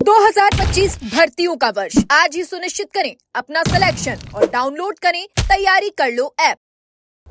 2025 भर्तियों का वर्ष आज ही सुनिश्चित करें अपना सिलेक्शन और डाउनलोड करें तैयारी कर लो ऐप।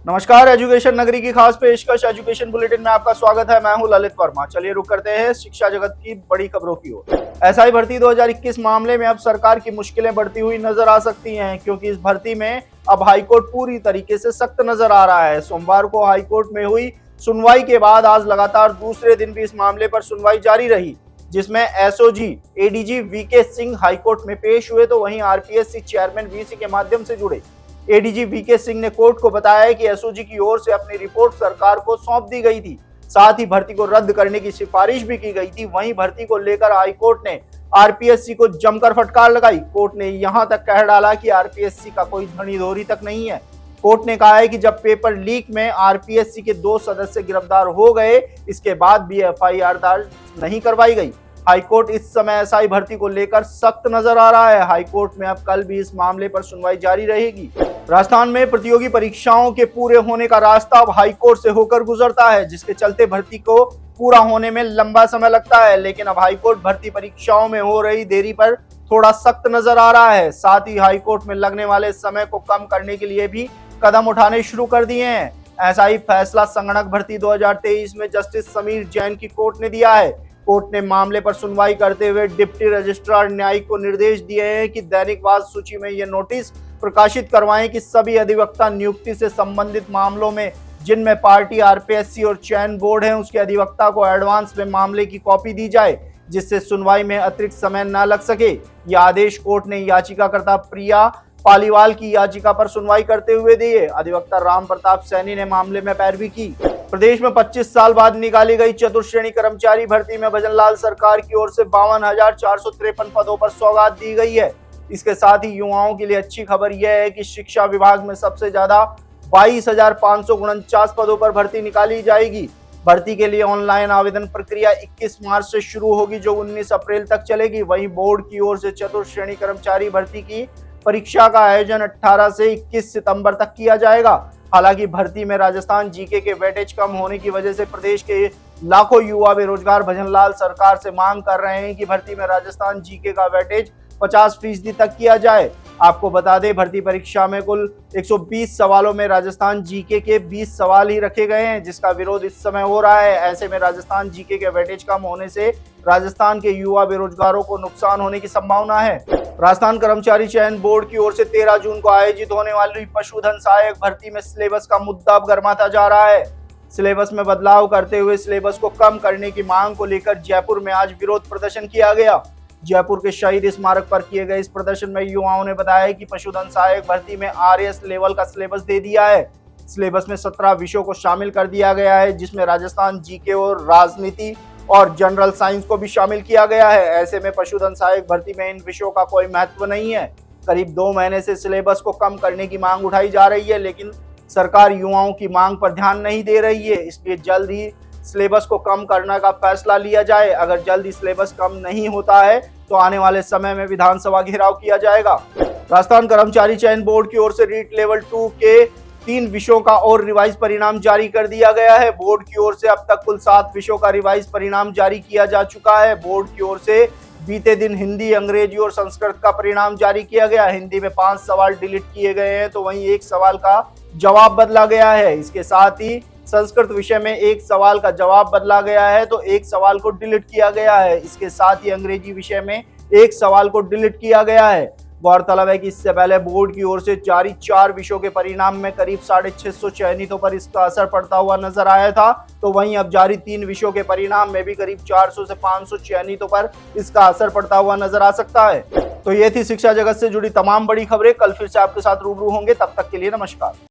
नमस्कार, एजुकेशन नगरी की खास पेशकश एजुकेशन बुलेटिन में आपका स्वागत है। मैं हूं ललित वर्मा। चलिए रुक करते हैं शिक्षा जगत की बड़ी खबरों की ओर। एसआई भर्ती 2021 मामले में अब सरकार की मुश्किलें बढ़ती हुई नजर आ सकती हैं, क्योंकि इस भर्ती में अब हाईकोर्ट पूरी तरीके से सख्त नजर आ रहा है। सोमवार को हाईकोर्ट में हुई सुनवाई के बाद आज लगातार दूसरे दिन भी इस मामले पर सुनवाई जारी रही, जिसमें SOG ADG VK Singh high court में पेश हुए, तो वहीं आरपीएससी चेयरमैन वीसी के माध्यम से जुड़े। एडीजी वीके सिंह ने कोर्ट को बताया कि एसओजी की ओर से अपनी रिपोर्ट सरकार को सौंप दी गई थी, साथ ही भर्ती को रद्द करने की सिफारिश भी की गई थी। वहीं भर्ती को लेकर हाईकोर्ट ने आरपीएससी को जमकर फटकार लगाई। कोर्ट ने यहां तक कह डाला कि आरपीएससी का कोई धनीधोरी तक नहीं है। कोर्ट ने कहा है कि जब पेपर लीक में आरपीएससी के 2 सदस्य गिरफ्तार हो गए, इसके बाद भी एफआईआर दर्ज नहीं करवाई गई। हाईकोर्ट इस समय एसआई भर्ती को लेकर सख्त नजर आ रहा है। हाईकोर्ट में अब कल भी इस मामले पर सुनवाई जारी रहेगी। राजस्थान में प्रतियोगी परीक्षाओं के पूरे होने का रास्ता अब हाईकोर्ट से होकर गुजरता है, जिसके चलते भर्ती को पूरा होने में लंबा समय लगता है। लेकिन अब हाईकोर्ट भर्ती परीक्षाओं में हो रही देरी पर थोड़ा सख्त नजर आ रहा है। साथ ही हाईकोर्ट में लगने वाले समय को कम करने के लिए भी कदम उठाने शुरू कर दिए हैं। ऐसा ही फैसला संगणक भर्ती 2023 में जस्टिस समीर जैन की कोर्ट ने दिया है। कोर्ट ने मामले पर सुनवाई करते हुए डिप्टी रजिस्ट्रार न्यायिक को निर्देश दिए हैं कि दैनिक वाद सूची में यह नोटिस प्रकाशित करवाएं कि सभी अधिवक्ता नियुक्ति से संबंधित मामलों में जिनमें पार्टी आरपीएससी और चयन बोर्ड है, उसके अधिवक्ता को एडवांस में मामले की कॉपी दी जाए, जिससे सुनवाई में अतिरिक्त समय न लग सके। यह आदेश कोर्ट ने याचिकाकर्ता प्रिया पालीवाल की याचिका पर सुनवाई करते हुए दिए। अधिवक्ता राम प्रताप सैनी ने मामले में पैरवी की। प्रदेश में 25 साल बाद निकाली गई चतुर्श्रेणी कर्मचारी भर्ती में भजनलाल सरकार की ओर से 52,453 पदों पर सौगात दी गई है। इसके साथ ही युवाओं के लिए अच्छी खबर यह है कि शिक्षा विभाग में सबसे ज्यादा 22,549 पदों पर भर्ती निकाली जाएगी। भर्ती के लिए ऑनलाइन आवेदन प्रक्रिया 21 मार्च से शुरू होगी, जो 19 अप्रैल तक चलेगी। वहीं बोर्ड की ओर से चतुर्श्रेणी कर्मचारी भर्ती की परीक्षा का आयोजन 18 से 21 सितंबर तक किया जाएगा। हालांकि भर्ती में राजस्थान जीके के वेटेज कम होने की वजह से प्रदेश के लाखों युवा बेरोजगार भजनलाल सरकार से मांग कर रहे हैं कि भर्ती में राजस्थान जीके का वेटेज 50% तक किया जाए। आपको बता दें, भर्ती परीक्षा में कुल 120 सवालों में राजस्थान जीके के 20 सवाल ही रखे गए हैं, जिसका विरोध इस समय हो रहा है। ऐसे में राजस्थान जीके के वेटेज कम होने से राजस्थान के युवा बेरोजगारों को नुकसान होने की संभावना है। राजस्थान कर्मचारी चयन बोर्ड की ओर से 13 जून को आयोजित होने वाली पशुधन सहायक भर्ती में सिलेबस का मुद्दा अब गर्माता जा रहा है। सिलेबस में बदलाव करते हुए सिलेबस को कम करने की मांग को लेकर जयपुर में आज विरोध प्रदर्शन किया गया। जयपुर के शहीद स्मारक पर किए गए इस प्रदर्शन में युवाओं ने बताया कि पशुधन सहायक भर्ती में आरएस लेवल का सिलेबस दे दिया है। सिलेबस में 17 विषयों को शामिल कर दिया गया है, जिसमें राजस्थान जीके और राजनीति और जनरल साइंस को भी शामिल किया गया है। ऐसे में पशुधन सहायक भर्ती में इन विषयों का कोई महत्व नहीं है। करीब 2 महीने से सिलेबस को कम करने की मांग उठाई जा रही है, लेकिन सरकार युवाओं की मांग पर ध्यान नहीं दे रही है। इसलिए जल्द ही सिलेबस को कम करने का फैसला लिया जाए। अगर जल्दी सिलेबस कम नहीं होता है तो आने वाले समय में विधानसभा घेराव किया जाएगा। राजस्थान कर्मचारी चयन बोर्ड की ओर से रीट लेवल 2 के 3 विषयों का और रिवाइज परिणाम जारी कर दिया गया है। बोर्ड की ओर से अब तक कुल 7 विषयों का रिवाइज परिणाम जारी किया जा चुका है। बोर्ड की ओर से बीते दिन हिंदी, अंग्रेजी और संस्कृत का परिणाम जारी किया गया। हिंदी में 5 सवाल डिलीट किए गए हैं, तो वहीं 1 सवाल का जवाब बदला गया है। इसके साथ ही संस्कृत विषय में 1 सवाल का जवाब बदला गया है, तो 1 सवाल को डिलीट किया गया है। इसके साथ ही अंग्रेजी विषय में 1 सवाल को डिलीट किया गया है। गौरतलब है कि इससे पहले बोर्ड की ओर से जारी 4 विषयों के परिणाम में करीब 650 चयनितों पर इसका असर पड़ता हुआ नजर आया था, तो वहीं अब जारी 3 विषयों के परिणाम में भी करीब 400 से 500 चयनितों पर इसका असर पड़ता हुआ नजर आ सकता है। तो ये थी शिक्षा जगत से जुड़ी तमाम बड़ी खबरें। कल फिर से आपके साथ रूबरू होंगे, तब तक के लिए नमस्कार।